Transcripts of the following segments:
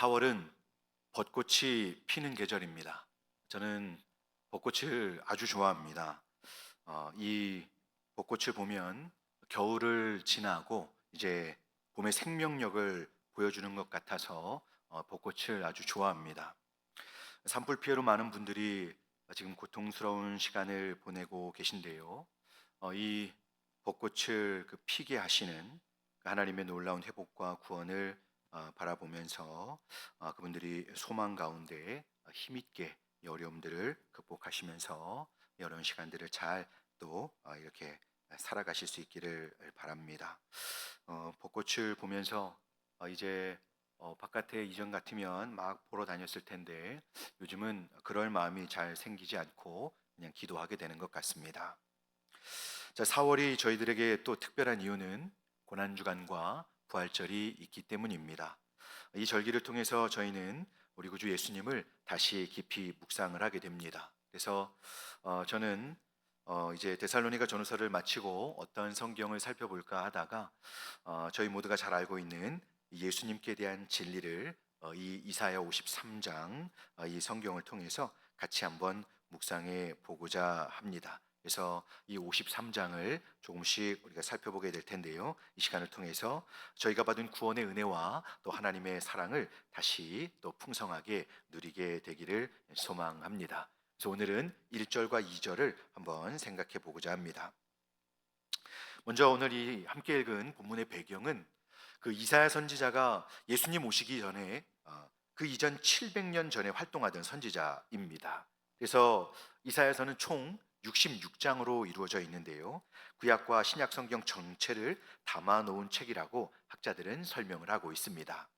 4월은 벚꽃이 피는 계절입니다. 저는 벚꽃을 아주 좋아합니다. 이 벚꽃을 보면 겨울을 지나고 이제 봄의 생명력을 보여주는 것 같아서 벚꽃을 아주 좋아합니다. 산불 피해로 많은 분들이 지금 고통스러운 시간을 보내고 계신데요. 이 벚꽃을 피게 하시는 그 하나님의 놀라운 회복과 구원을 바라보면서 그분들이 소망 가운데 힘있게 이 어려움들을 극복하시면서 이 어려운 시간들을 잘 또 이렇게 살아가실 수 있기를 바랍니다. 벚꽃을 보면서 이제 바깥에 이전 같으면 막 보러 다녔을 텐데 요즘은 그럴 마음이 잘 생기지 않고 그냥 기도하게 되는 것 같습니다. 자, 4월이 저희들에게 또 특별한 이유는 고난주간과 부활절이 있기 때문입니다. 이 절기를 통해서 저희는 우리 구주 예수님을 다시 깊이 묵상을 하게 됩니다. 그래서 저는 이제 데살로니가 전후서를 마치고 어떤 성경을 살펴볼까 하다가 저희 모두가 잘 알고 있는 예수님께 대한 진리를 이 이사야 53장 이 성경을 통해서 같이 한번 묵상해 보고자 합니다. 그래서 이 53장을 조금씩 우리가 살펴보게 될 텐데요. 이 시간을 통해서 저희가 받은 구원의 은혜와 또 하나님의 사랑을 다시 또 풍성하게 누리게 되기를 소망합니다. 그래서 오늘은 1절과 2절을 한번 생각해 보고자 합니다. 먼저 오늘 이 함께 읽은 본문의 배경은 그 이사야 선지자가 예수님 오시기 전에 그 이전 700년 전에 활동하던 선지자입니다. 그래서 이사야서는 총 66장으로 이루어져 있는데요. 구약과 신약 성경 전체를 담아 놓은 책이라고 학자들은 설명을 하고 있습니다.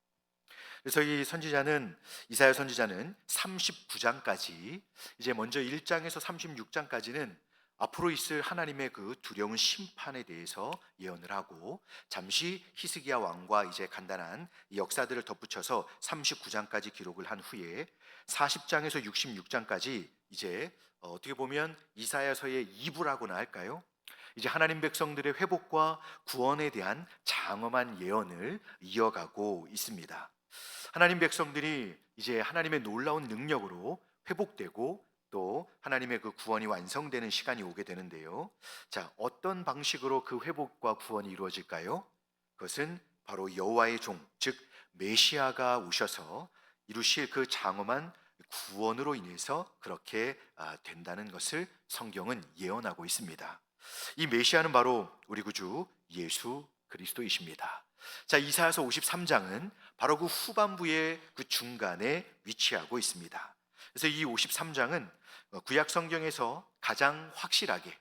그래서 이 선지자는 이사야 선지자는 39장까지 이제 먼저 1장에서 36장까지는 앞으로 있을 하나님의 그 두려운 심판에 대해서 예언을 하고 잠시 히스기야 왕과 이제 간단한 이 역사들을 덧붙여서 39장까지 기록을 한 후에 40장에서 66장까지 이제 어떻게 보면 이사야서의 2부라고나 할까요? 이제 하나님 백성들의 회복과 구원에 대한 장엄한 예언을 이어가고 있습니다. 하나님 백성들이 이제 하나님의 놀라운 능력으로 회복되고 또 하나님의 그 구원이 완성되는 시간이 오게 되는데요. 자, 어떤 방식으로 그 회복과 구원이 이루어질까요? 그것은 바로 여호와의 종, 즉 메시아가 오셔서 이루실 그 장엄한 구원으로 인해서 그렇게 된다는 것을 성경은 예언하고 있습니다. 이 메시아는 바로 우리 구주 예수 그리스도이십니다. 자, 이사야서 53장은 바로 그 후반부의 그 중간에 위치하고 있습니다. 그래서 이 53장은 구약 성경에서 가장 확실하게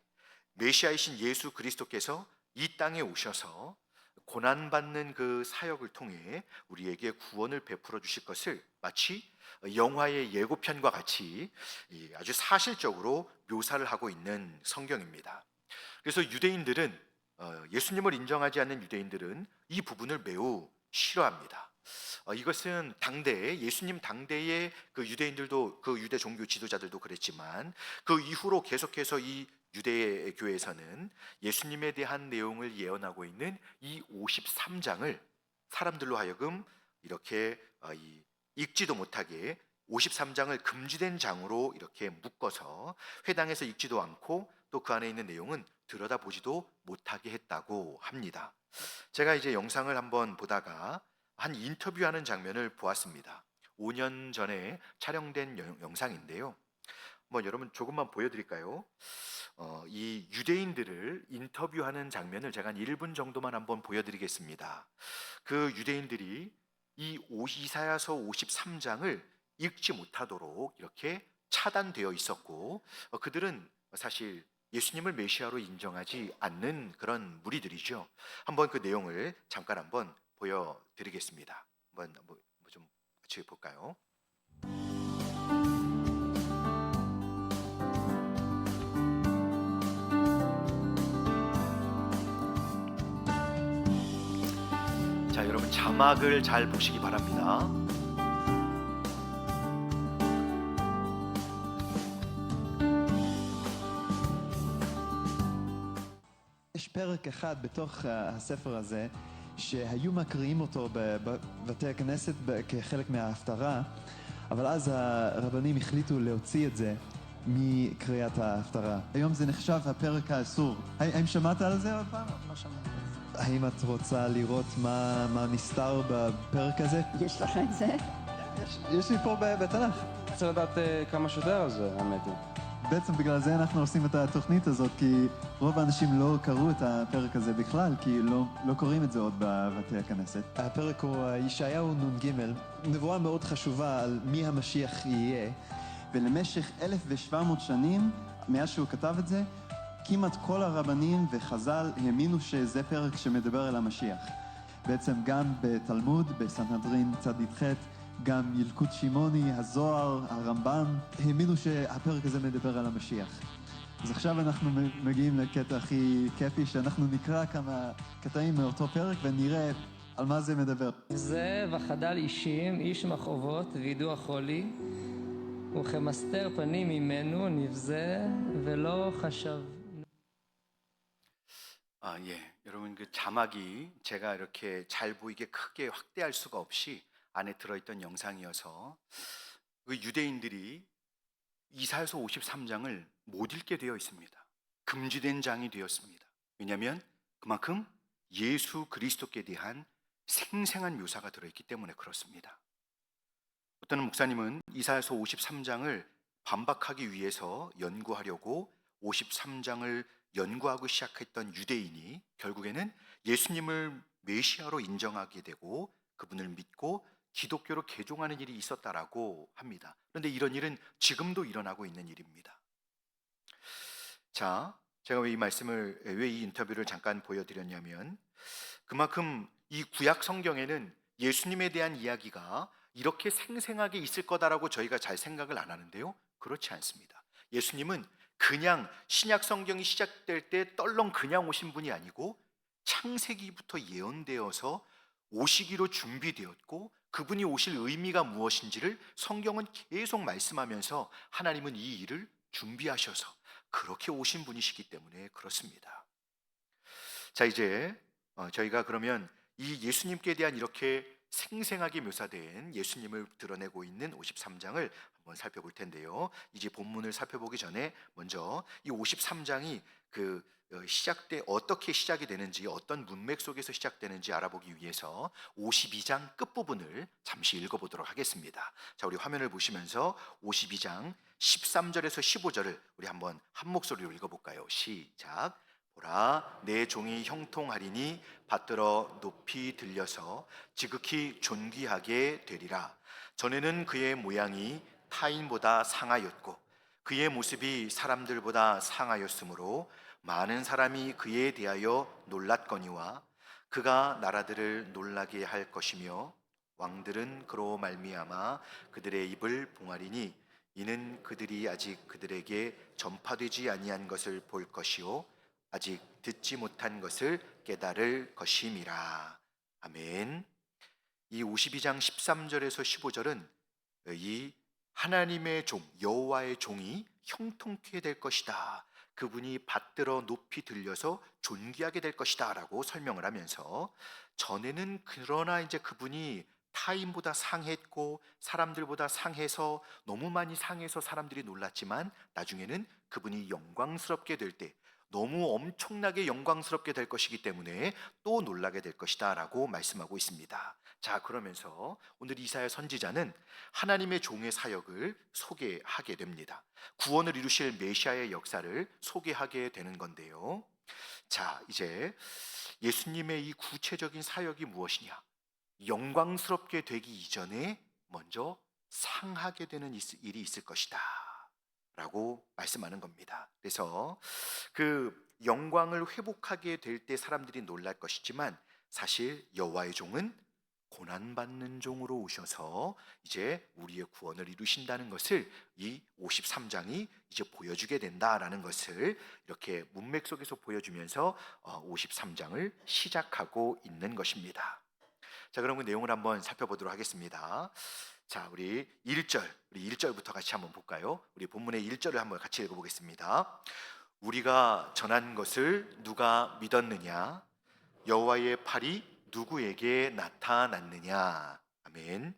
메시아이신 예수 그리스도께서 이 땅에 오셔서 고난받는 그 사역을 통해 우리에게 구원을 베풀어 주실 것을 마치 영화의 예고편과 같이 아주 사실적으로 묘사를 하고 있는 성경입니다. 그래서 유대인들은 예수님을 인정하지 않는 유대인들은 이 부분을 매우 싫어합니다. 이것은 당대 예수님 당대의 그 유대인들도 그 유대 종교 지도자들도 그랬지만 그 이후로 계속해서 이 유대 교회에서는 예수님에 대한 내용을 예언하고 있는 이 53장을 사람들로 하여금 이렇게 읽지도 못하게 53장을 금지된 장으로 이렇게 묶어서 회당에서 읽지도 않고 또 그 안에 있는 내용은 들여다보지도 못하게 했다고 합니다. 제가 이제 영상을 한번 보다가 한 인터뷰하는 장면을 보았습니다. 5년 전에 촬영된 영상인데요. 여러분 조금만 보여드릴까요? 이 유대인들을 인터뷰하는 장면을 제가 한 1분 정도만 한번 보여드리겠습니다. 그 유대인들이 이 이사야서 53장을 읽지 못하도록 이렇게 차단되어 있었고 그들은 사실 예수님을 메시아로 인정하지 않는 그런 무리들이죠. 한번 그 내용을 잠깐 한번 보여드리겠습니다. 한번 좀 같이 볼까요? 자, 여러분 자막을 잘 보시기 바랍니다. יש פרק אחד בתוך הספר הזה שהיו מקריאים אותו בבתי הכנסת כחלק מההפטרה, אבל אז הרבנים החליטו להוציא את זה מקריאת ההפטרה. היום זה נחשב הפרק האסור. האם שמעת על זה עוד פעם? לא שמעתי. האם את רוצה לראות מה נסתר בפרק הזה? יש לך את זה? יש לי פה בתנ"ך. רוצה לדעת כמה שיותר על זה, האמת היא. בעצם בגלל זה אנחנו עושים את התוכנית הזאת, כי רוב האנשים לא קראו את הפרק הזה בכלל, כי לא קוראים את זה עוד בבתי הכנסת. הפרק הוא ישעיהו נ"ג, נבואה מאוד חשובה על מי המשיח יהיה, ולמשך 1,700 שנים, מאז שהוא כתב את זה, כמעט כל הרבנים וחז"ל האמינו שזה פרק שמדבר על המשיח. בעצם גם בתלמוד, בסנהדרין צ"ח, גם ילקוט שמעוני, הזוהר, הרמב"ם, האמינו שהפרק הזה מדבר על המשיח. אז עכשיו אנחנו מגיעים לקטע הכי כיפי, שאנחנו נקרא כמה קטעים מאותו פרק ונראה על מה זה מדבר. זה וחדל אישים, איש מחובות וידוע חולי, וכמסתר פנים ממנו נבזה ולא חשב. 예. 여러분 그 자막이 제가 이렇게 잘 보이게 크게 확대할 수가 없이 안에 들어있던 영상이어서 그 유대인들이 이사야서 53장을 못 읽게 되어 있습니다. 금지된 장이 되었습니다. 왜냐하면 그만큼 예수 그리스도께 대한 생생한 묘사가 들어있기 때문에 그렇습니다. 어떤 목사님은 이사야서 53장을 반박하기 위해서 연구하려고 53장을 연구하고 시작했던 유대인이 결국에는 예수님을 메시아로 인정하게 되고 그분을 믿고 기독교로 개종하는 일이 있었다라고 합니다. 그런데 이런 일은 지금도 일어나고 있는 일입니다. 자, 제가 왜 이 인터뷰를 잠깐 보여드렸냐면 그만큼 이 구약 성경에는 예수님에 대한 이야기가 이렇게 생생하게 있을 거다라고 저희가 잘 생각을 안 하는데요. 그렇지 않습니다. 예수님은 그냥 신약 성경이 시작될 때 떨렁 그냥 오신 분이 아니고 창세기부터 예언되어서 오시기로 준비되었고 그분이 오실 의미가 무엇인지를 성경은 계속 말씀하면서 하나님은 이 일을 준비하셔서 그렇게 오신 분이시기 때문에 그렇습니다. 자, 이제 저희가 그러면 이 예수님께 대한 이렇게 생생하게 묘사된 예수님을 드러내고 있는 53장을 한번 살펴볼 텐데요. 이제 본문을 살펴보기 전에 먼저 이 53장이 어떻게 시작이 되는지, 어떤 문맥 속에서 시작되는지 알아보기 위해서 52장 끝부분을 잠시 읽어보도록 하겠습니다. 자, 우리 화면을 보시면서 52장 13절에서 15절을 우리 한번 한 목소리로 읽어볼까요? 시작. 보라, 내 종이 형통하리니 받들어 높이 들려서 지극히 존귀하게 되리라. 전에는 그의 모양이 타인보다 상하였고 그의 모습이 사람들보다 상하였으므로 많은 사람이 그에 대하여 놀랐거니와 그가 나라들을 놀라게 할 것이며 왕들은 그로 말미암아 그들의 입을 봉하리니 이는 그들이 아직 그들에게 전파되지 아니한 것을 볼 것이요 아직 듣지 못한 것을 깨달을 것임이라. 아멘. 이 52장 13절에서 15절은 이 하나님의 종, 여호와의 종이 형통케 될 것이다. 그분이 받들어 높이 들려서 존귀하게 될 것이다 라고 설명을 하면서 전에는 그러나 이제 그분이 타인보다 상했고 사람들보다 상해서 너무 많이 상해서 사람들이 놀랐지만 나중에는 그분이 영광스럽게 될 때 너무 엄청나게 영광스럽게 될 것이기 때문에 또 놀라게 될 것이다 라고 말씀하고 있습니다. 자, 그러면서 오늘 이사야 선지자는 하나님의 종의 사역을 소개하게 됩니다. 구원을 이루실 메시아의 역사를 소개하게 되는 건데요. 자, 이제 예수님의 이 구체적인 사역이 무엇이냐? 영광스럽게 되기 이전에 먼저 상하게 되는 일이 있을 것이다 라고 말씀하는 겁니다. 그래서 그 영광을 회복하게 될 때 사람들이 놀랄 것이지만 사실 여호와의 종은 고난받는 종으로 오셔서 이제 우리의 구원을 이루신다는 것을 이 53장이 이제 보여주게 된다라는 것을 이렇게 문맥 속에서 보여주면서 53장을 시작하고 있는 것입니다. 자, 그럼 그 내용을 한번 살펴보도록 하겠습니다. 자, 우리 1절부터 같이 한번 볼까요? 우리 본문의 1절을 한번 같이 읽어보겠습니다. 우리가 전한 것을 누가 믿었느냐? 여호와의 팔이 누구에게 나타났느냐. 아멘.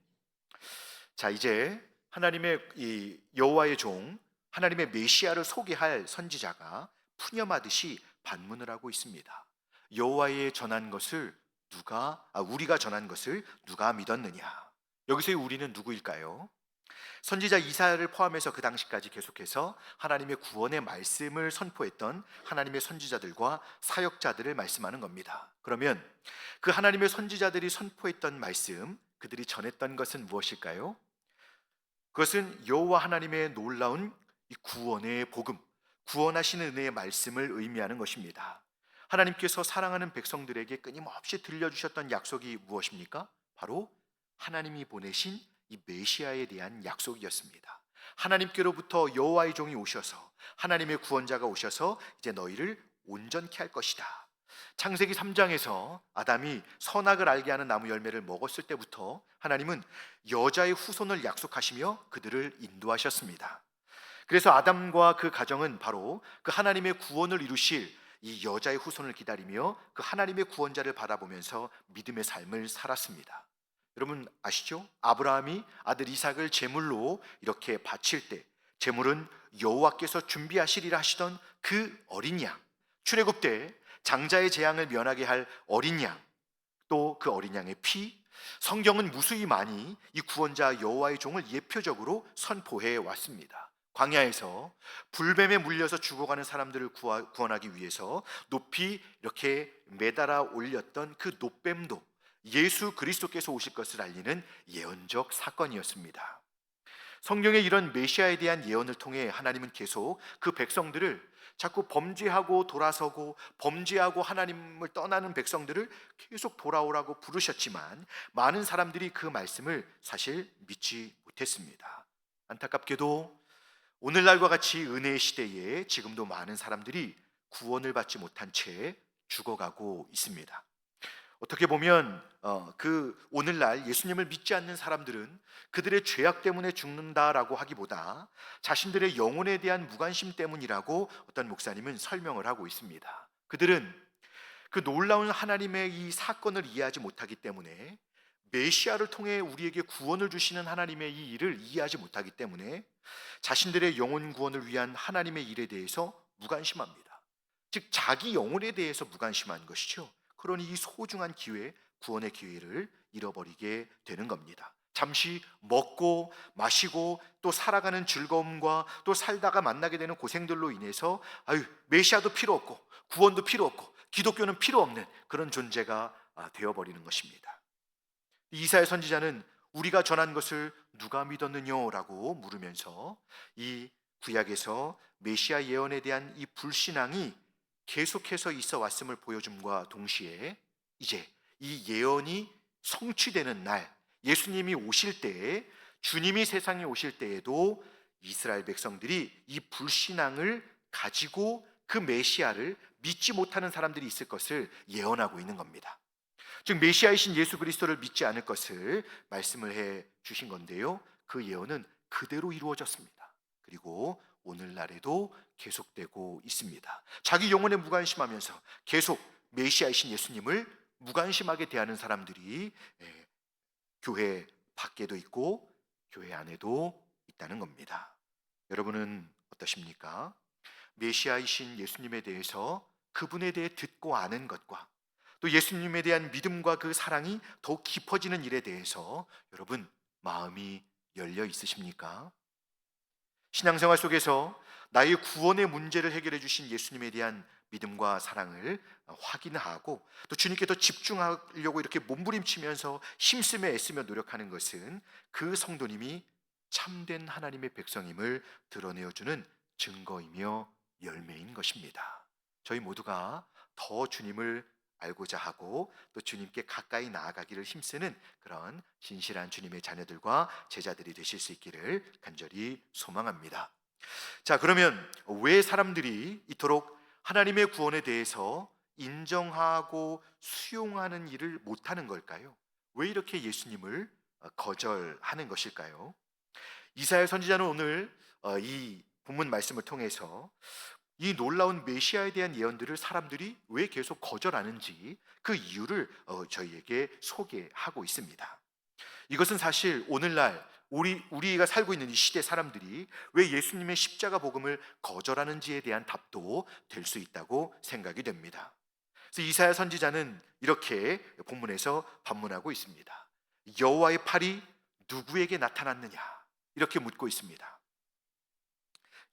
자, 이제 하나님의 이 여호와의 종, 하나님의 메시아를 소개할 선지자가 푸념하듯이 반문을 하고 있습니다. 여호와의 전한 것을 우리가 전한 것을 누가 믿었느냐? 여기서의 우리는 누구일까요? 선지자 이사야를 포함해서 그 당시까지 계속해서 하나님의 구원의 말씀을 선포했던 하나님의 선지자들과 사역자들을 말씀하는 겁니다. 그러면 그 하나님의 선지자들이 선포했던 말씀, 그들이 전했던 것은 무엇일까요? 그것은 여호와 하나님의 놀라운 이 구원의 복음, 구원하시는 은혜의 말씀을 의미하는 것입니다. 하나님께서 사랑하는 백성들에게 끊임없이 들려주셨던 약속이 무엇입니까? 바로 하나님이 보내신 이 메시아에 대한 약속이었습니다. 하나님께로부터 여호와의 종이 오셔서, 하나님의 구원자가 오셔서 이제 너희를 온전케 할 것이다. 창세기 3장에서 아담이 선악을 알게 하는 나무 열매를 먹었을 때부터 하나님은 여자의 후손을 약속하시며 그들을 인도하셨습니다. 그래서 아담과 그 가정은 바로 그 하나님의 구원을 이루실 이 여자의 후손을 기다리며 그 하나님의 구원자를 바라보면서 믿음의 삶을 살았습니다. 여러분 아시죠? 아브라함이 아들 이삭을 제물로 이렇게 바칠 때 제물은 여호와께서 준비하시리라 하시던 그 어린 양, 출애굽 때 장자의 재앙을 면하게 할 어린 양, 또 그 어린 양의 피, 성경은 무수히 많이 이 구원자 여호와의 종을 예표적으로 선포해 왔습니다. 광야에서 불뱀에 물려서 죽어가는 사람들을 구원하기 위해서 높이 이렇게 매달아 올렸던 그 놋뱀도 예수 그리스도께서 오실 것을 알리는 예언적 사건이었습니다. 성경의 이런 메시아에 대한 예언을 통해 하나님은 계속 그 백성들을 자꾸 범죄하고 돌아서고 범죄하고 하나님을 떠나는 백성들을 계속 돌아오라고 부르셨지만 많은 사람들이 그 말씀을 사실 믿지 못했습니다. 안타깝게도 오늘날과 같이 은혜의 시대에 지금도 많은 사람들이 구원을 받지 못한 채 죽어가고 있습니다. 어떻게 보면 그 오늘날 예수님을 믿지 않는 사람들은 그들의 죄악 때문에 죽는다라고 하기보다 자신들의 영혼에 대한 무관심 때문이라고 어떤 목사님은 설명을 하고 있습니다. 그들은 그 놀라운 하나님의 이 사건을 이해하지 못하기 때문에, 메시아를 통해 우리에게 구원을 주시는 하나님의 이 일을 이해하지 못하기 때문에 자신들의 영혼 구원을 위한 하나님의 일에 대해서 무관심합니다. 즉 자기 영혼에 대해서 무관심한 것이죠. 그러니 이 소중한 기회, 구원의 기회를 잃어버리게 되는 겁니다. 잠시 먹고 마시고 또 살아가는 즐거움과 또 살다가 만나게 되는 고생들로 인해서 메시아도 필요 없고 구원도 필요 없고 기독교는 필요 없는 그런 존재가 되어버리는 것입니다. 이사야 선지자는 우리가 전한 것을 누가 믿었느냐라고 물으면서 이 구약에서 메시아 예언에 대한 이 불신앙이 계속해서 있어 왔음을 보여줌과 동시에 이제 이 예언이 성취되는 날, 예수님이 오실 때에, 주님이 세상에 오실 때에도 이스라엘 백성들이 이 불신앙을 가지고 그 메시아를 믿지 못하는 사람들이 있을 것을 예언하고 있는 겁니다. 즉 메시아이신 예수 그리스도를 믿지 않을 것을 말씀을 해 주신 건데요, 그 예언은 그대로 이루어졌습니다. 그리고 오늘날에도 계속되고 있습니다. 자기 영혼에 무관심하면서 계속 메시아이신 예수님을 무관심하게 대하는 사람들이 교회 밖에도 있고 교회 안에도 있다는 겁니다. 여러분은 어떠십니까? 메시아이신 예수님에 대해서, 그분에 대해 듣고 아는 것과 또 예수님에 대한 믿음과 그 사랑이 더욱 깊어지는 일에 대해서 여러분 마음이 열려 있으십니까? 신앙생활 속에서 나의 구원의 문제를 해결해 주신 예수님에 대한 믿음과 사랑을 확인하고 또 주님께 더 집중하려고 이렇게 몸부림치면서 힘쓰며 애쓰며 노력하는 것은 그 성도님이 참된 하나님의 백성임을 드러내어주는 증거이며 열매인 것입니다. 저희 모두가 더 주님을 알고자 하고 또 주님께 가까이 나아가기를 힘쓰는 그런 진실한 주님의 자녀들과 제자들이 되실 수 있기를 간절히 소망합니다. 자, 그러면 왜 사람들이 이토록 하나님의 구원에 대해서 인정하고 수용하는 일을 못하는 걸까요? 왜 이렇게 예수님을 거절하는 것일까요? 이사야 선지자는 오늘 이 본문 말씀을 통해서 이 놀라운 메시아에 대한 예언들을 사람들이 왜 계속 거절하는지 그 이유를 저희에게 소개하고 있습니다. 이것은 사실 오늘날 우리가 살고 있는 이 시대 사람들이 왜 예수님의 십자가 복음을 거절하는지에 대한 답도 될 수 있다고 생각이 됩니다. 그래서 이사야 선지자는 이렇게 본문에서 반문하고 있습니다. 여호와의 팔이 누구에게 나타났느냐? 이렇게 묻고 있습니다.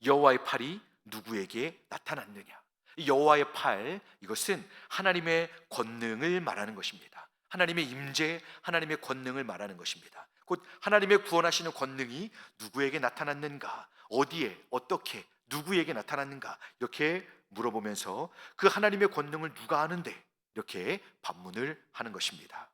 여호와의 팔이 누구에게 나타났느냐? 이 여호와의 팔, 이것은 하나님의 권능을 말하는 것입니다. 하나님의 임재, 하나님의 권능을 말하는 것입니다. 곧 하나님의 구원하시는 권능이 누구에게 나타났는가, 어디에, 어떻게, 누구에게 나타났는가, 이렇게 물어보면서 그 하나님의 권능을 누가 아는데, 이렇게 반문을 하는 것입니다.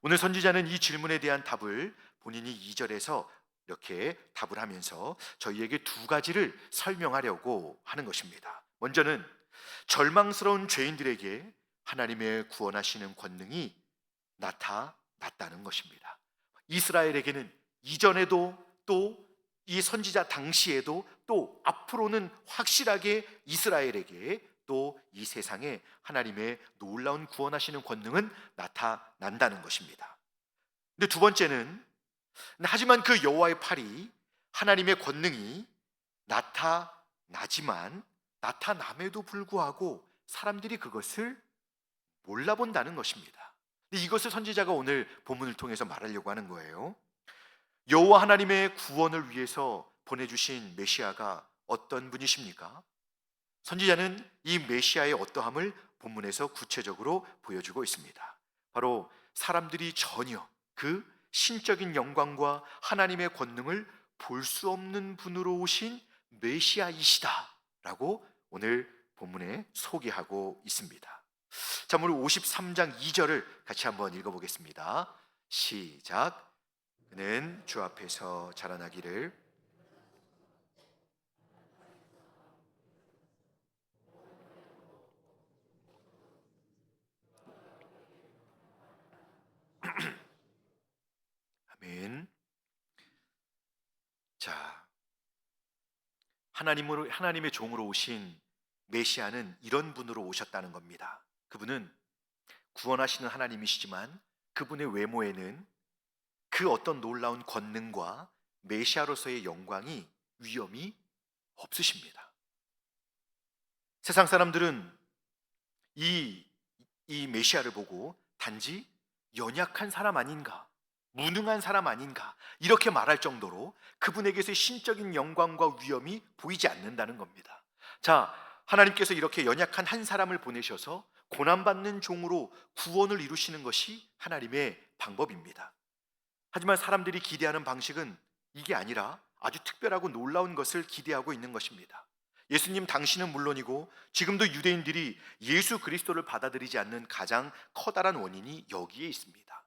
오늘 선지자는 이 질문에 대한 답을 본인이 2절에서 이렇게 답을 하면서 저희에게 두 가지를 설명하려고 하는 것입니다. 먼저는 절망스러운 죄인들에게 하나님의 구원하시는 권능이 나타났다는 것입니다. 이스라엘에게는 이전에도 또 이 선지자 당시에도 또 앞으로는 확실하게 이스라엘에게 또 이 세상에 하나님의 놀라운 구원하시는 권능은 나타난다는 것입니다. 근데 두 번째는, 하지만 그 여호와의 팔이, 하나님의 권능이 나타남에도 불구하고 사람들이 그것을 몰라본다는 것입니다. 이것을 선지자가 오늘 본문을 통해서 말하려고 하는 거예요. 여호와 하나님의 구원을 위해서 보내주신 메시아가 어떤 분이십니까? 선지자는 이 메시아의 어떠함을 본문에서 구체적으로 보여주고 있습니다. 바로 사람들이 전혀 그 신적인 영광과 하나님의 권능을 볼 수 없는 분으로 오신 메시아이시다라고 오늘 본문에 소개하고 있습니다. 자, 우리 53장 2절을 같이 한번 읽어보겠습니다. 시작. 그는 주 앞에서 자라나기를 아멘. 자, 하나님의 종으로 오신 메시아는 이런 분으로 오셨다는 겁니다. 그분은 구원하시는 하나님이시지만 그분의 외모에는 그 어떤 놀라운 권능과 메시아로서의 영광이, 위엄이 없으십니다. 세상 사람들은 이 메시아를 보고 단지 연약한 사람 아닌가, 무능한 사람 아닌가, 이렇게 말할 정도로 그분에게서의 신적인 영광과 위엄이 보이지 않는다는 겁니다. 자, 하나님께서 이렇게 연약한 한 사람을 보내셔서 고난받는 종으로 구원을 이루시는 것이 하나님의 방법입니다. 하지만 사람들이 기대하는 방식은 이게 아니라 아주 특별하고 놀라운 것을 기대하고 있는 것입니다. 예수님 당신은 물론이고 지금도 유대인들이 예수 그리스도를 받아들이지 않는 가장 커다란 원인이 여기에 있습니다.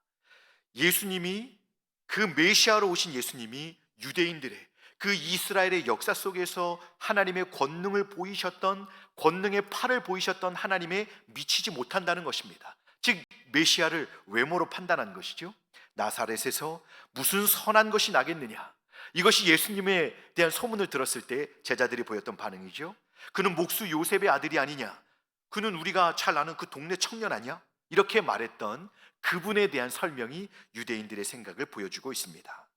예수님이, 그 메시아로 오신 예수님이 유대인들의, 그 이스라엘의 역사 속에서 하나님의 권능을 보이셨던, 권능의 팔을 보이셨던 하나님에 미치지 못한다는 것입니다. 즉 메시아를 외모로 판단한 것이죠. 나사렛에서 무슨 선한 것이 나겠느냐, 이것이 예수님에 대한 소문을 들었을 때 제자들이 보였던 반응이죠. 그는 목수 요셉의 아들이 아니냐, 그는 우리가 잘 아는 그 동네 청년 아니야, 이렇게 말했던 그분에 대한 설명이 유대인들의 생각을 보여주고 있습니다.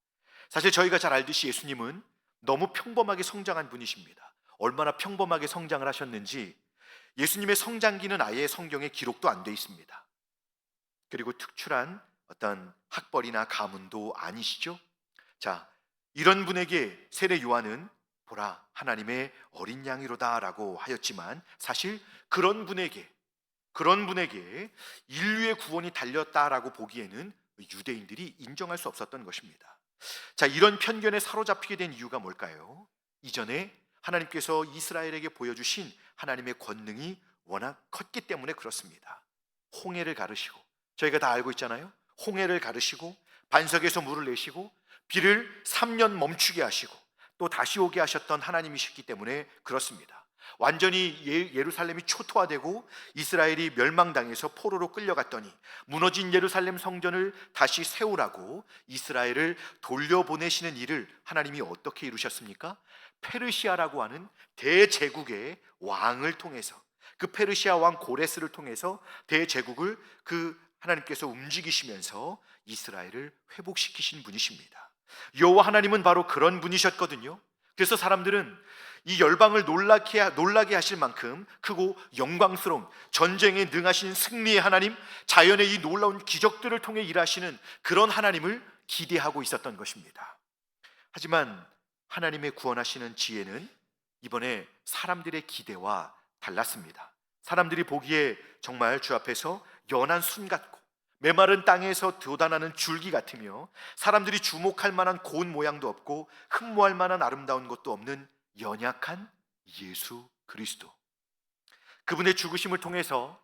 사실 저희가 잘 알듯이 예수님은 너무 평범하게 성장한 분이십니다. 얼마나 평범하게 성장을 하셨는지 예수님의 성장기는 아예 성경에 기록도 안 돼 있습니다. 그리고 특출한 어떤 학벌이나 가문도 아니시죠. 자, 이런 분에게 세례 요한은 보라 하나님의 어린 양이로다 라고 하였지만, 사실 그런 분에게 인류의 구원이 달렸다라고 보기에는 유대인들이 인정할 수 없었던 것입니다. 자, 이런 편견에 사로잡히게 된 이유가 뭘까요? 이전에 하나님께서 이스라엘에게 보여주신 하나님의 권능이 워낙 컸기 때문에 그렇습니다. 홍해를 가르시고, 저희가 다 알고 있잖아요. 홍해를 가르시고 반석에서 물을 내시고 비를 3년 멈추게 하시고 또 다시 오게 하셨던 하나님이셨기 때문에 그렇습니다. 완전히 예루살렘이 초토화되고 이스라엘이 멸망당해서 포로로 끌려갔더니 무너진 예루살렘 성전을 다시 세우라고 이스라엘을 돌려보내시는 일을 하나님이 어떻게 이루셨습니까? 페르시아라고 하는 대제국의 왕을 통해서, 그 페르시아 왕 고레스를 통해서 대제국을 하나님께서 움직이시면서 이스라엘을 회복시키신 분이십니다. 여호와 하나님은 바로 그런 분이셨거든요. 그래서 사람들은 이 열방을 놀라게 하실 만큼 크고 영광스러운, 전쟁에 능하신 승리의 하나님, 자연의 이 놀라운 기적들을 통해 일하시는 그런 하나님을 기대하고 있었던 것입니다. 하지만 하나님의 구원하시는 지혜는 이번에 사람들의 기대와 달랐습니다. 사람들이 보기에 정말 주 앞에서 연한 순 같고 메마른 땅에서 돋아나는 줄기 같으며, 사람들이 주목할 만한 고운 모양도 없고 흠모할 만한 아름다운 것도 없는 연약한 예수 그리스도, 그분의 죽으심을 통해서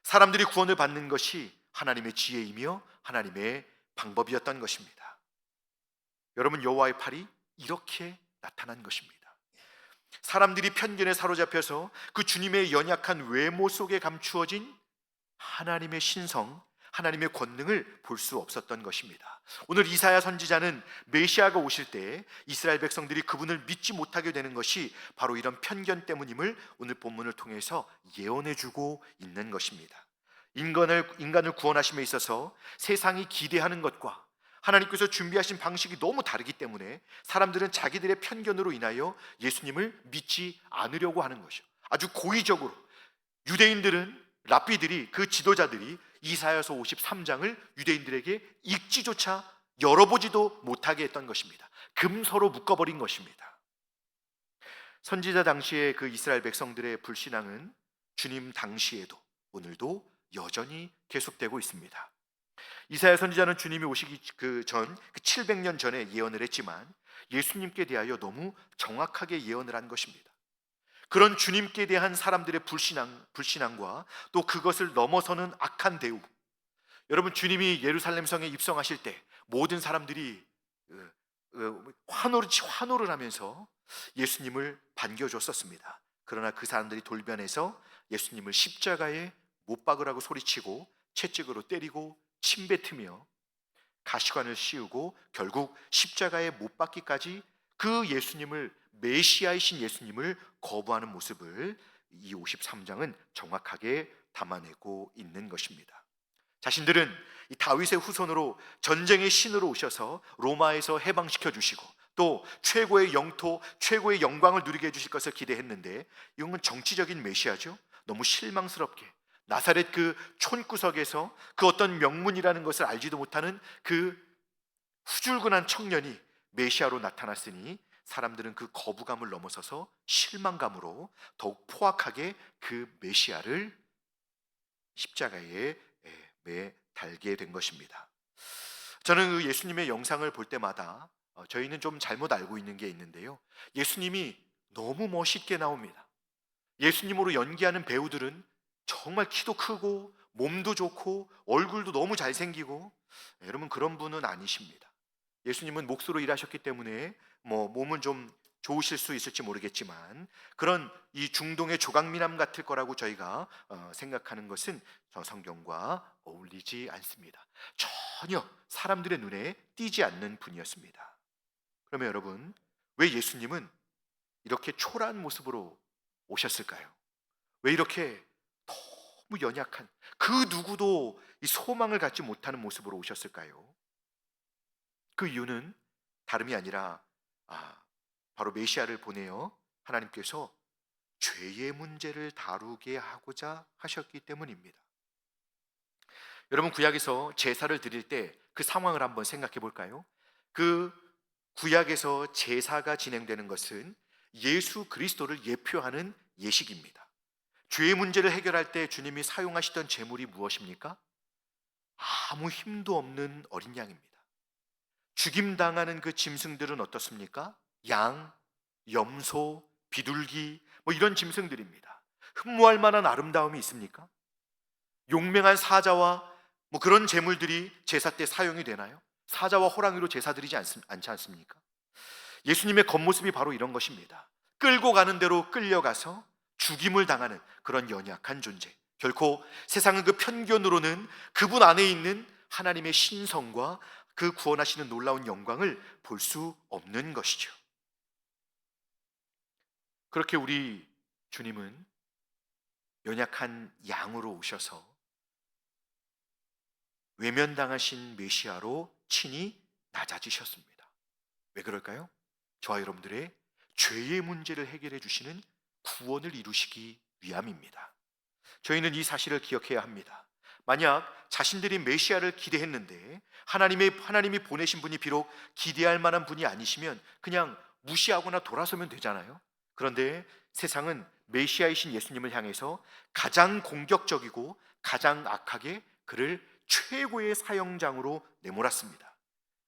사람들이 구원을 받는 것이 하나님의 지혜이며 하나님의 방법이었던 것입니다. 여러분, 여호와의 팔이 이렇게 나타난 것입니다. 사람들이 편견에 사로잡혀서 그 주님의 연약한 외모 속에 감추어진 하나님의 신성, 하나님의 권능을 볼 수 없었던 것입니다. 오늘 이사야 선지자는 메시아가 오실 때 이스라엘 백성들이 그분을 믿지 못하게 되는 것이 바로 이런 편견 때문임을 오늘 본문을 통해서 예언해주고 있는 것입니다. 인간을 구원하심에 있어서 세상이 기대하는 것과 하나님께서 준비하신 방식이 너무 다르기 때문에 사람들은 자기들의 편견으로 인하여 예수님을 믿지 않으려고 하는 것이죠. 아주 고의적으로 유대인들은, 랍비들이, 그 지도자들이 이사야서 53장을 유대인들에게 읽지조차 열어보지도 못하게 했던 것입니다. 금서로 묶어버린 것입니다. 선지자 당시의 그 이스라엘 백성들의 불신앙은 주님 당시에도 오늘도 여전히 계속되고 있습니다. 이사야 선지자는 주님이 오시기 그 700년 전에 예언을 했지만 예수님께 대하여 너무 정확하게 예언을 한 것입니다. 그런 주님께 대한 사람들의 불신앙과 또 그것을 넘어서는 악한 대우. 여러분, 주님이 예루살렘 성에 입성하실 때 모든 사람들이 환호를 하면서 예수님을 반겨줬었습니다. 그러나 그 사람들이 돌변해서 예수님을 십자가에 못 박으라고 소리치고 채찍으로 때리고 침뱉으며 가시관을 씌우고 결국 십자가에 못 박기까지 그 예수님을, 메시아이신 예수님을 거부하는 모습을 이 53장은 정확하게 담아내고 있는 것입니다. 자신들은 이 다윗의 후손으로 전쟁의 신으로 오셔서 로마에서 해방시켜 주시고 또 최고의 영토, 최고의 영광을 누리게 해주실 것을 기대했는데 이건 정치적인 메시아죠. 너무 실망스럽게 나사렛 그 촌구석에서 그 어떤 명문이라는 것을 알지도 못하는 그 후줄근한 청년이 메시아로 나타났으니 사람들은 그 거부감을 넘어서서 실망감으로 더욱 포악하게 그 메시아를 십자가에 매달게 된 것입니다. 저는 그 예수님의 영상을 볼 때마다 저희는 좀 잘못 알고 있는 게 있는데요, 예수님이 너무 멋있게 나옵니다. 예수님으로 연기하는 배우들은 정말 키도 크고 몸도 좋고 얼굴도 너무 잘생기고, 여러분 그런 분은 아니십니다. 예수님은 몫으로 일하셨기 때문에 몸은 좀 좋으실 수 있을지 모르겠지만 그런 이 중동의 조각미남 같을 거라고 저희가 생각하는 것은 저 성경과 어울리지 않습니다. 전혀 사람들의 눈에 띄지 않는 분이었습니다. 그러면 여러분, 왜 예수님은 이렇게 초라한 모습으로 오셨을까요? 왜 이렇게 너무 연약한, 그 누구도 이 소망을 갖지 못하는 모습으로 오셨을까요? 그 이유는 다름이 아니라 바로 메시아를 보내어 하나님께서 죄의 문제를 다루게 하고자 하셨기 때문입니다. 여러분, 구약에서 제사를 드릴 때 그 상황을 한번 생각해 볼까요? 그 구약에서 제사가 진행되는 것은 예수 그리스도를 예표하는 예식입니다. 죄의 문제를 해결할 때 주님이 사용하시던 제물이 무엇입니까? 아무 힘도 없는 어린 양입니다. 죽임당하는 그 짐승들은 어떻습니까? 양, 염소, 비둘기 이런 짐승들입니다. 흠모할 만한 아름다움이 있습니까? 용맹한 사자와 그런 제물들이 제사 때 사용이 되나요? 사자와 호랑이로 제사 드리지 않지 않습니까? 예수님의 겉모습이 바로 이런 것입니다. 끌고 가는 대로 끌려가서 죽임을 당하는 그런 연약한 존재. 결코 세상은 그 편견으로는 그분 안에 있는 하나님의 신성과 그 구원하시는 놀라운 영광을 볼 수 없는 것이죠. 그렇게 우리 주님은 연약한 양으로 오셔서 외면당하신 메시아로 친히 낮아지셨습니다. 왜 그럴까요? 저와 여러분들의 죄의 문제를 해결해 주시는 구원을 이루시기 위함입니다. 저희는 이 사실을 기억해야 합니다. 만약 자신들이 메시아를 기대했는데 하나님이 보내신 분이 비록 기대할 만한 분이 아니시면 그냥 무시하거나 돌아서면 되잖아요. 그런데 세상은 메시아이신 예수님을 향해서 가장 공격적이고 가장 악하게 그를 최고의 사형장으로 내몰았습니다.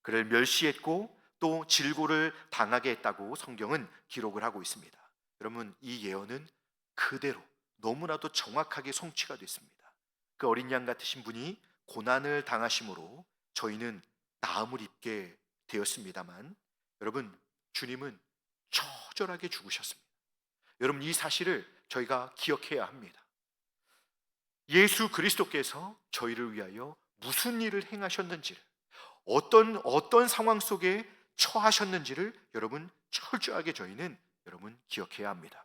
그를 멸시했고 또 질고를 당하게 했다고 성경은 기록을 하고 있습니다. 여러분, 이 예언은 그대로 너무나도 정확하게 성취가 됐습니다. 그 어린 양 같으신 분이 고난을 당하심으로 저희는 나음을 입게 되었습니다만, 여러분, 주님은 처절하게 죽으셨습니다. 여러분, 이 사실을 저희가 기억해야 합니다. 예수 그리스도께서 저희를 위하여 무슨 일을 행하셨는지를, 어떤 상황 속에 처하셨는지를 여러분 철저하게 저희는 여러분 기억해야 합니다.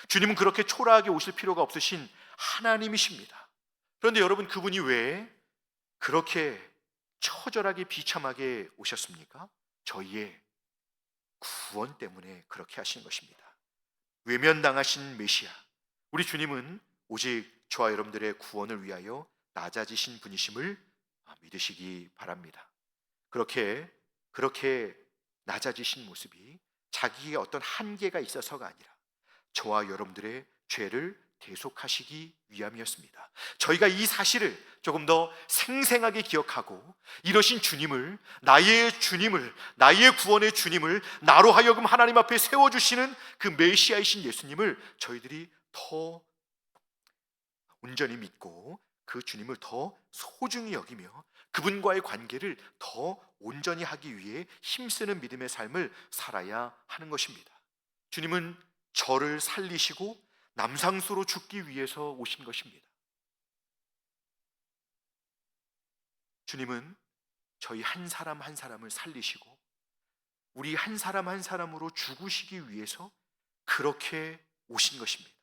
주님은 그렇게 초라하게 오실 필요가 없으신 하나님이십니다. 그런데 여러분, 그분이 왜 그렇게 처절하게 비참하게 오셨습니까? 저희의 구원 때문에 그렇게 하신 것입니다. 외면당하신 메시아, 우리 주님은 오직 저와 여러분들의 구원을 위하여 낮아지신 분이심을 믿으시기 바랍니다. 그렇게 낮아지신 모습이 자기의 어떤 한계가 있어서가 아니라 저와 여러분들의 죄를 대속하시기 위함이었습니다. 저희가 이 사실을 조금 더 생생하게 기억하고 이러신 주님을, 나의 구원의 주님을 나로 하여금 하나님 앞에 세워주시는 그 메시아이신 예수님을 저희들이 더 온전히 믿고 그 주님을 더 소중히 여기며 그분과의 관계를 더 온전히 하기 위해 힘쓰는 믿음의 삶을 살아야 하는 것입니다. 주님은 저를 살리시고 남상수로 죽기 위해서 오신 것입니다. 주님은 저희 한 사람 한 사람을 살리시고 우리 한 사람 한 사람으로 죽으시기 위해서 그렇게 오신 것입니다.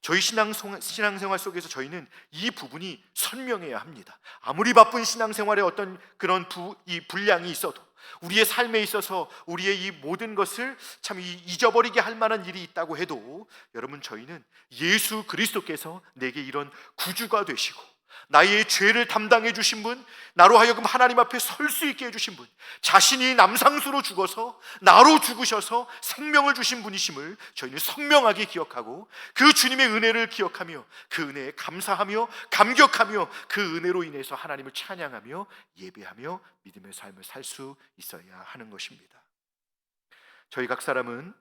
저희 신앙생활 속에서 저희는 이 부분이 선명해야 합니다. 아무리 바쁜 신앙생활에 어떤 그런 분량이 있어도 우리의 삶에 있어서 우리의 이 모든 것을 참 잊어버리게 할 만한 일이 있다고 해도 여러분, 저희는 예수 그리스도께서 내게 이런 구주가 되시고 나의 죄를 담당해 주신 분, 나로 하여금 하나님 앞에 설 수 있게 해주신 분, 자신이 남상수로 죽어서 나로 죽으셔서 생명을 주신 분이심을 저희는 선명하게 기억하고 그 주님의 은혜를 기억하며 그 은혜에 감사하며 감격하며 그 은혜로 인해서 하나님을 찬양하며 예배하며 믿음의 삶을 살 수 있어야 하는 것입니다. 저희 각 사람은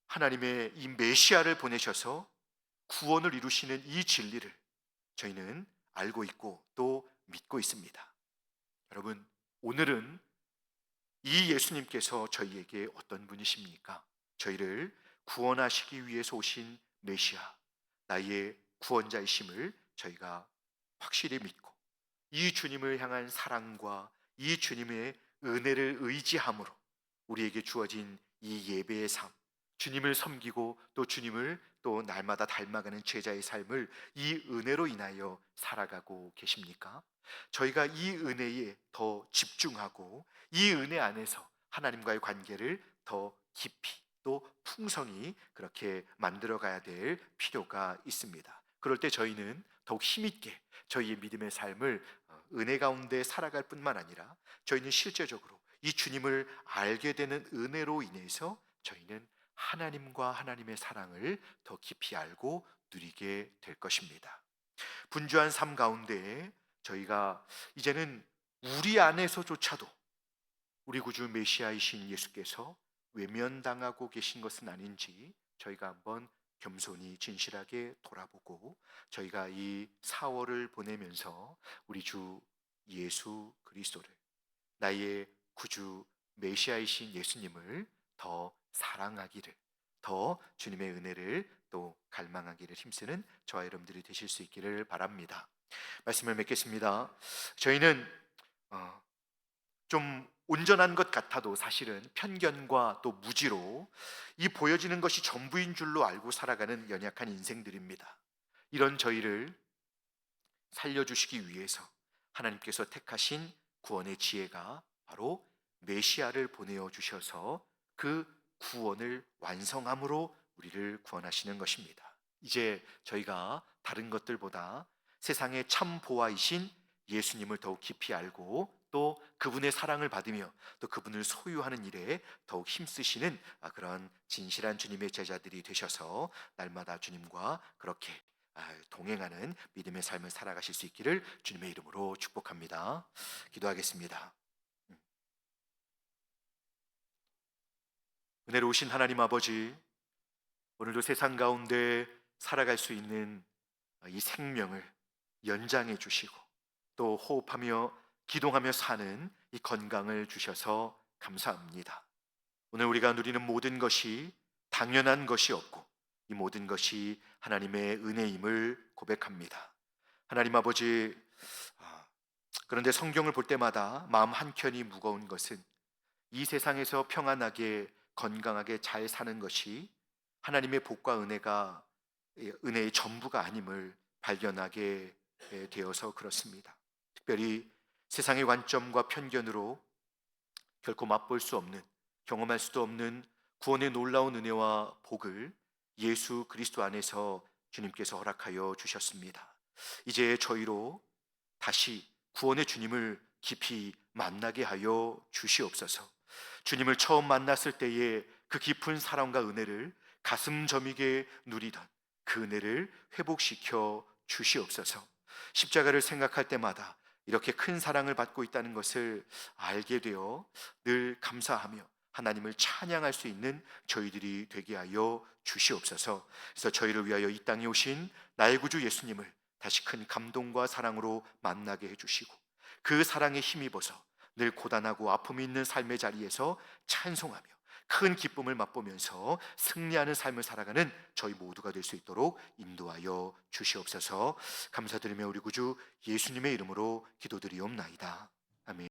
하나님의 이 메시아를 보내셔서 구원을 이루시는 이 진리를 저희는 알고 있고 또 믿고 있습니다. 여러분, 오늘은 이 예수님께서 저희에게 어떤 분이십니까? 저희를 구원하시기 위해서 오신 메시아, 나의 구원자이심을 저희가 확실히 믿고 이 주님을 향한 사랑과 이 주님의 은혜를 의지함으로 우리에게 주어진 이 예배의 삶, 주님을 섬기고 또 주님을 또 날마다 닮아가는 제자의 삶을 이 은혜로 인하여 살아가고 계십니까? 저희가 이 은혜에 더 집중하고 이 은혜 안에서 하나님과의 관계를 더 깊이 또 풍성히 그렇게 만들어가야 될 필요가 있습니다. 그럴 때 저희는 더욱 힘있게 저희의 믿음의 삶을 은혜 가운데 살아갈 뿐만 아니라 저희는 실제적으로 이 주님을 알게 되는 은혜로 인해서 저희는 하나님과 하나님의 사랑을 더 깊이 알고 누리게 될 것입니다. 분주한 삶 가운데 저희가 이제는 우리 안에서조차도 우리 구주 메시아이신 예수께서 외면당하고 계신 것은 아닌지 저희가 한번 겸손히 진실하게 돌아보고 저희가 이 4월을 보내면서 우리 주 예수 그리스도를, 나의 구주 메시아이신 예수님을 더 사랑하기를, 더 주님의 은혜를 또 갈망하기를 힘쓰는 저와 여러분들이 되실 수 있기를 바랍니다. 말씀을 맺겠습니다. 저희는 좀 온전한 것 같아도 사실은 편견과 또 무지로 이 보여지는 것이 전부인 줄로 알고 살아가는 연약한 인생들입니다. 이런 저희를 살려주시기 위해서 하나님께서 택하신 구원의 지혜가 바로 메시아를 보내어 주셔서 그 구원을 완성함으로 우리를 구원하시는 것입니다. 이제 저희가 다른 것들보다 세상의 참 보아이신 예수님을 더욱 깊이 알고 또 그분의 사랑을 받으며 또 그분을 소유하는 일에 더욱 힘쓰시는 그런 진실한 주님의 제자들이 되셔서 날마다 주님과 그렇게 동행하는 믿음의 삶을 살아가실 수 있기를 주님의 이름으로 축복합니다. 기도하겠습니다. 은혜로우신 하나님 아버지, 오늘도 세상 가운데 살아갈 수 있는 이 생명을 연장해 주시고 또 호흡하며 기동하며 사는 이 건강을 주셔서 감사합니다. 오늘 우리가 누리는 모든 것이 당연한 것이 없고 이 모든 것이 하나님의 은혜임을 고백합니다. 하나님 아버지, 그런데 성경을 볼 때마다 마음 한켠이 무거운 것은 이 세상에서 평안하게 건강하게 잘 사는 것이 하나님의 복과 은혜가 은혜의 전부가 아님을 발견하게 되어서 그렇습니다. 특별히 세상의 관점과 편견으로 결코 맛볼 수 없는, 경험할 수도 없는 구원의 놀라운 은혜와 복을 예수 그리스도 안에서 주님께서 허락하여 주셨습니다. 이제 저희로 다시 구원의 주님을 깊이 만나게 하여 주시옵소서. 주님을 처음 만났을 때의 그 깊은 사랑과 은혜를 가슴 저미게 누리던 그 은혜를 회복시켜 주시옵소서. 십자가를 생각할 때마다 이렇게 큰 사랑을 받고 있다는 것을 알게 되어 늘 감사하며 하나님을 찬양할 수 있는 저희들이 되게 하여 주시옵소서. 그래서 저희를 위하여 이 땅에 오신 나의 구주 예수님을 다시 큰 감동과 사랑으로 만나게 해주시고 그 사랑에 힘입어서 늘 고단하고 아픔이 있는 삶의 자리에서 찬송하며 큰 기쁨을 맛보면서 승리하는 삶을 살아가는 저희 모두가 될 수 있도록 인도하여 주시옵소서. 감사드리며 우리 구주 예수님의 이름으로 기도드리옵나이다. 아멘.